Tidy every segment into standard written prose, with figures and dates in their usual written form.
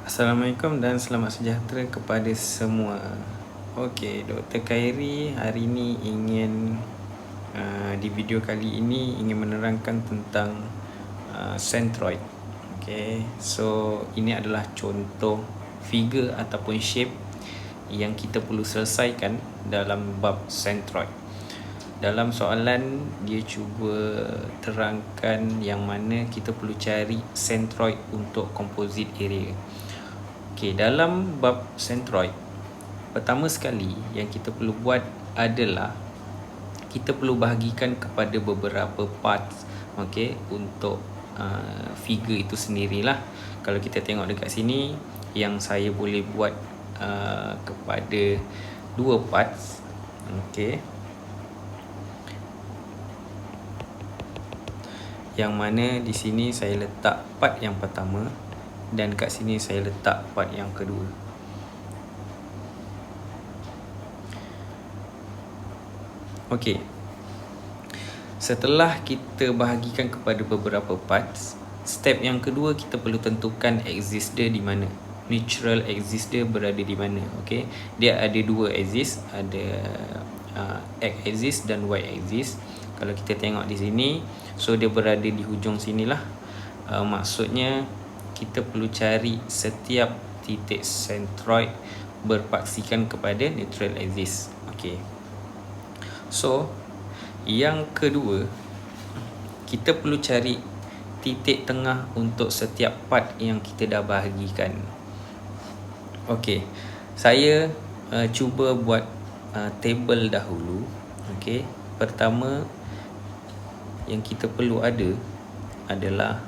Assalamualaikum dan selamat sejahtera kepada semua. Okey, Dr. Khairi hari ini ingin di video kali ini ingin menerangkan tentang centroid. Okey, so ini adalah contoh figure ataupun shape yang kita perlu selesaikan dalam bab centroid. Dalam soalan dia cuba terangkan yang mana kita perlu cari centroid untuk composite area. Okey, dalam bab centroid, pertama sekali yang kita perlu buat adalah kita perlu bahagikan kepada beberapa parts, okey, untuk figure itu sendirilah. Kalau kita tengok dekat sini, yang saya boleh buat kepada dua parts, okey, yang mana di sini saya letak part yang pertama dan kat sini saya letak part yang kedua. Okey. Setelah kita bahagikan kepada beberapa parts, step yang kedua kita perlu tentukan axis dia di mana. Natural axis dia berada di mana. Okey. Dia ada dua axis, ada x axis dan y axis. Kalau kita tengok di sini, so dia berada di hujung sinilah. Maksudnya kita perlu cari setiap titik centroid berpaksikan kepada neutral axis. Okey. So, yang kedua, kita perlu cari titik tengah untuk setiap part yang kita dah bahagikan. Okey. Saya cuba buat table dahulu. Okey. Pertama yang kita perlu ada adalah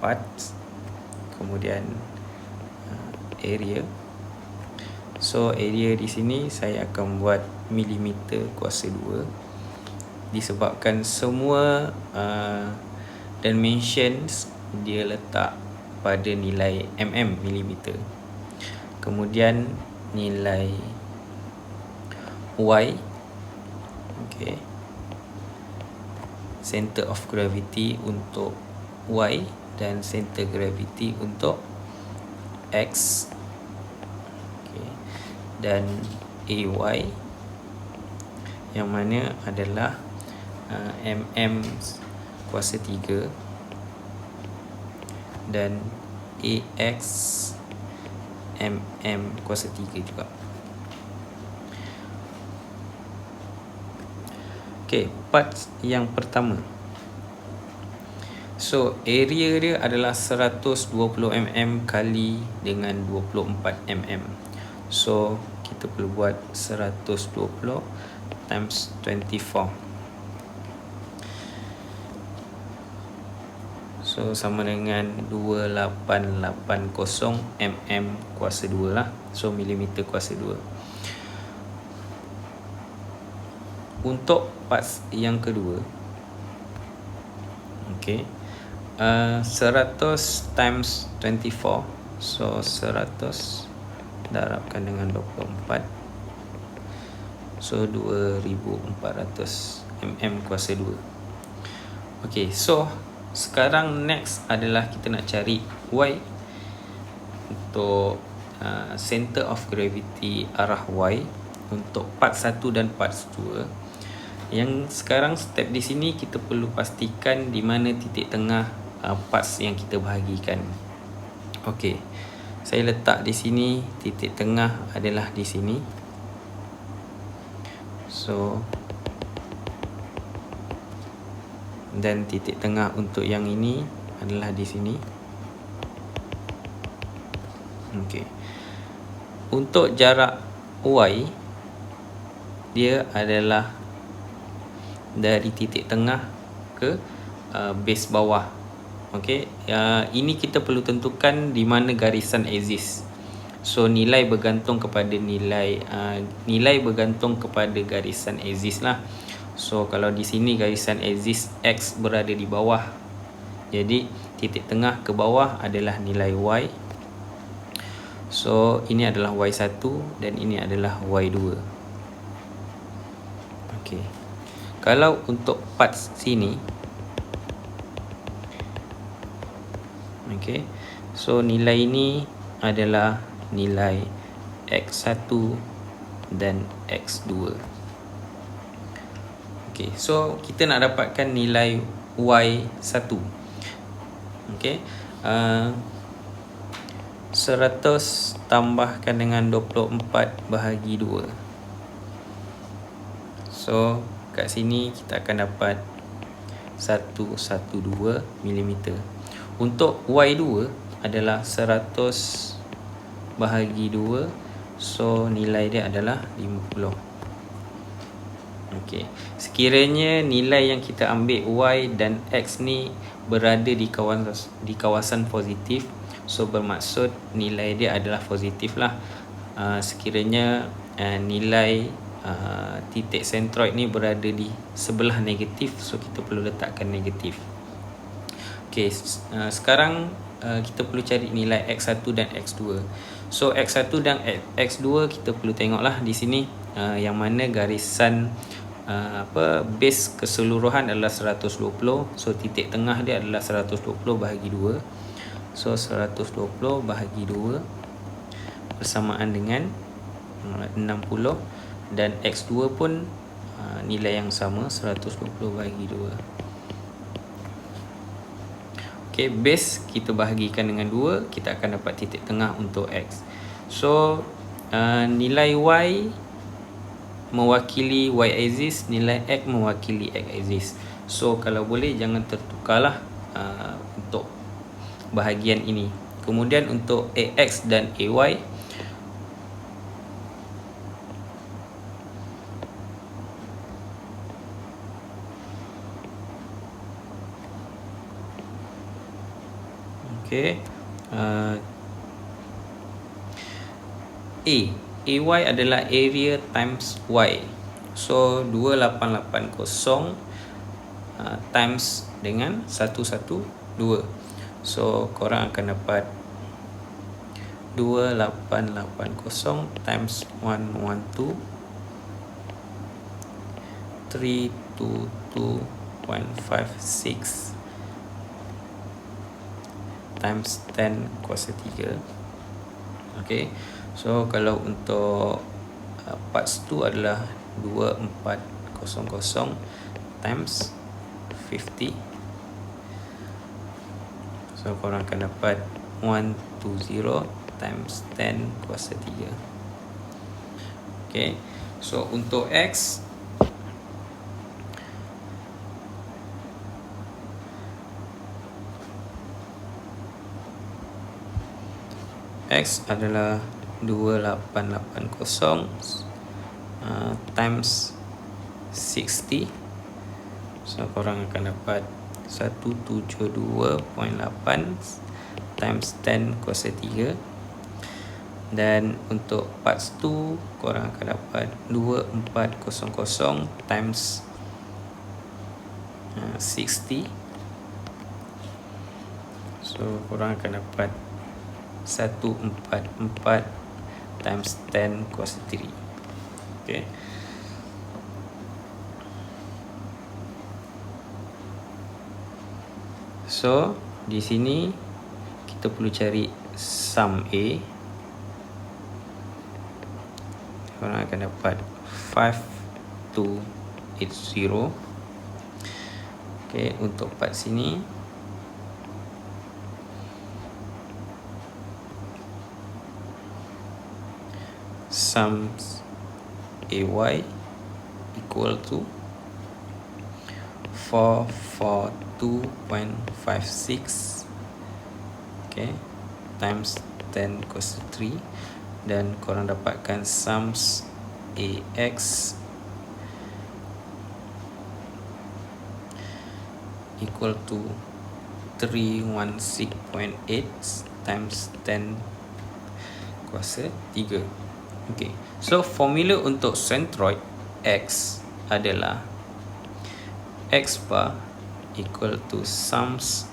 parts, kemudian area. So area di sini saya akan buat milimeter kuasa 2 disebabkan semua dimensions dia letak pada nilai milimeter. Kemudian nilai y, okey, center of gravity untuk y dan center gravity untuk x, okay, dan AY yang mana adalah kuasa 3 dan AX kuasa 3 juga. Okay, part yang pertama. So, area dia adalah 120 mm kali dengan 24 mm. So, kita perlu buat 120 times 24. So, sama dengan 2880 mm kuasa 2 lah. So, milimeter kuasa 2. Untuk parts yang kedua, okay, 100 times 24. So 100 darabkan dengan 24. So 2400 mm kuasa 2. Okay, so sekarang next adalah kita nak cari y untuk center of gravity arah y untuk part 1 dan part 2. Yang sekarang step di sini kita perlu pastikan di mana titik tengah parts yang kita bahagikan. Okey. Saya letak di sini, titik tengah adalah di sini. So dan titik tengah untuk yang ini adalah di sini. Okey. Untuk jarak y dia adalah dari titik tengah ke base bawah. Okey, ini kita perlu tentukan di mana garisan axis. So nilai bergantung kepada nilai bergantung kepada garisan axis lah. So kalau di sini garisan axis x berada di bawah, jadi titik tengah ke bawah adalah nilai y. So ini adalah y1 dan ini adalah y2. Okey. Kalau untuk part sini, okay, so nilai ini adalah nilai X1 dan X2. Okay, so kita nak dapatkan nilai Y1. Okay, 100 tambahkan dengan 24 bahagi 2. So kat sini kita akan dapat 112 mm. Untuk Y2 adalah 100 bahagi 2. So nilai dia adalah 50. Okey. Sekiranya nilai yang kita ambil Y dan X ni berada di kawasan positif, so bermaksud nilai dia adalah positif lah. Sekiranya nilai titik sentroid ni berada di sebelah negatif, so kita perlu letakkan negatif. Okey, sekarang kita perlu cari nilai X1 dan X2. So X1 dan X2 kita perlu tengoklah di sini yang mana garisan base keseluruhan adalah 120. So titik tengah dia adalah 120 bahagi 2. So 120 bahagi 2 bersamaan dengan 60, dan X2 pun nilai yang sama, 120 bahagi 2. Okay, base kita bahagikan dengan 2, kita akan dapat titik tengah untuk X. So nilai Y mewakili Y axis, nilai X mewakili X axis. So kalau boleh jangan tertukarlah untuk bahagian ini. Kemudian untuk AX dan AY, okay, AY adalah area times Y. So 2880 times dengan 112. So korang akan dapat 2880 times 112 322.56 times 10 kuasa 3. Okay, so kalau untuk parts 2 adalah 2400 times 50. So korang akan dapat 120 times 10 kuasa 3. Okay, so untuk X, X adalah 2880 times 60. So korang akan dapat 172.8 times 10 kuasa 3. Dan untuk parts 2 korang akan dapat 2400 times 60. So korang akan dapat 144 times 10 kuasa 3. Okay, so di sini kita perlu cari sum A. Korang akan dapat 5280. Okay, untuk part sini sums AY equal to 442.56, okay, times 10 kuasa 3, dan korang dapatkan sums AX equal to 316.8 times 10 kuasa 3. Okay, so formula untuk centroid X adalah X bar equal to sums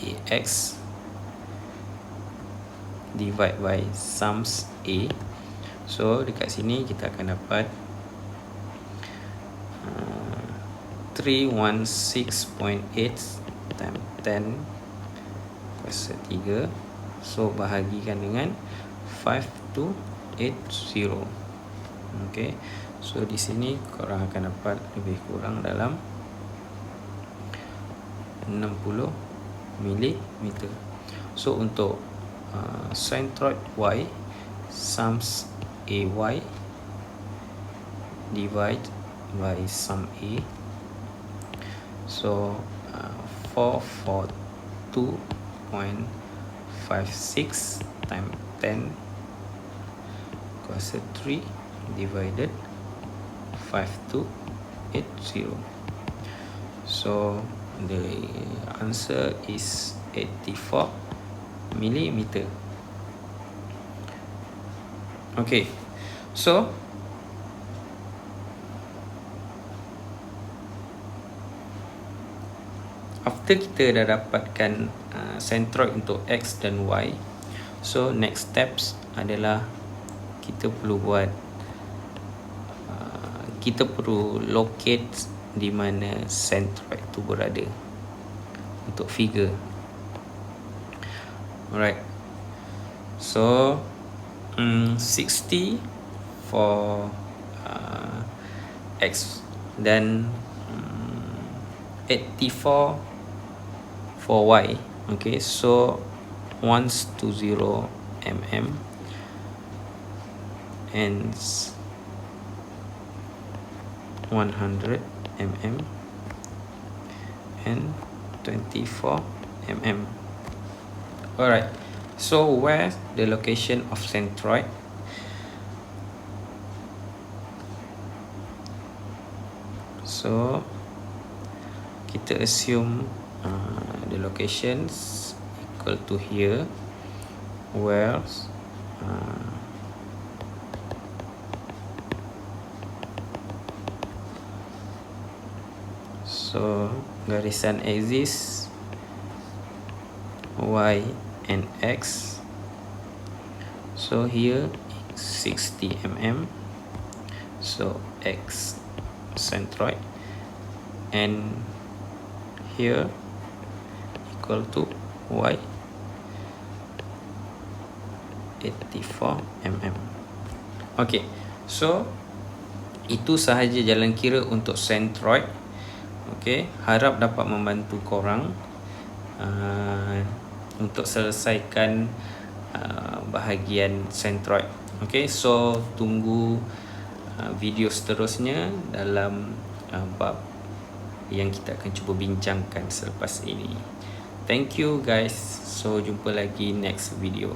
AX divide by sums A. So dekat sini kita akan dapat 316.8 times 10 kuasa 3. So bahagikan dengan 5280. Okay, so di sini korang akan dapat lebih kurang dalam 60 mm. So untuk centroid Y, sums AY divide by sum A. So 442.56 times 10 kuasa 3 divided 5280. So the answer is 84 mm. Okay, so after kita dah dapatkan centroid untuk X dan Y, so next steps adalah kita perlu buat kita perlu locate di mana centroid tu berada untuk figure. Alright, so 60 for X dan 84 for Y. Okay, so 120 mm and 100 mm and 24 mm. Alright, so where's the location of centroid? So kita assume the locations equal to here, where so garisan axis Y and X. So here 60 mm, so X centroid, and here equal to Y 84 mm. Okay, so itu sahaja jalan kira untuk centroid. Okay, harap dapat membantu korang untuk selesaikan bahagian centroid. Okay, so tunggu video seterusnya dalam bab yang kita akan cuba bincangkan selepas ini. Thank you guys. So jumpa lagi next video.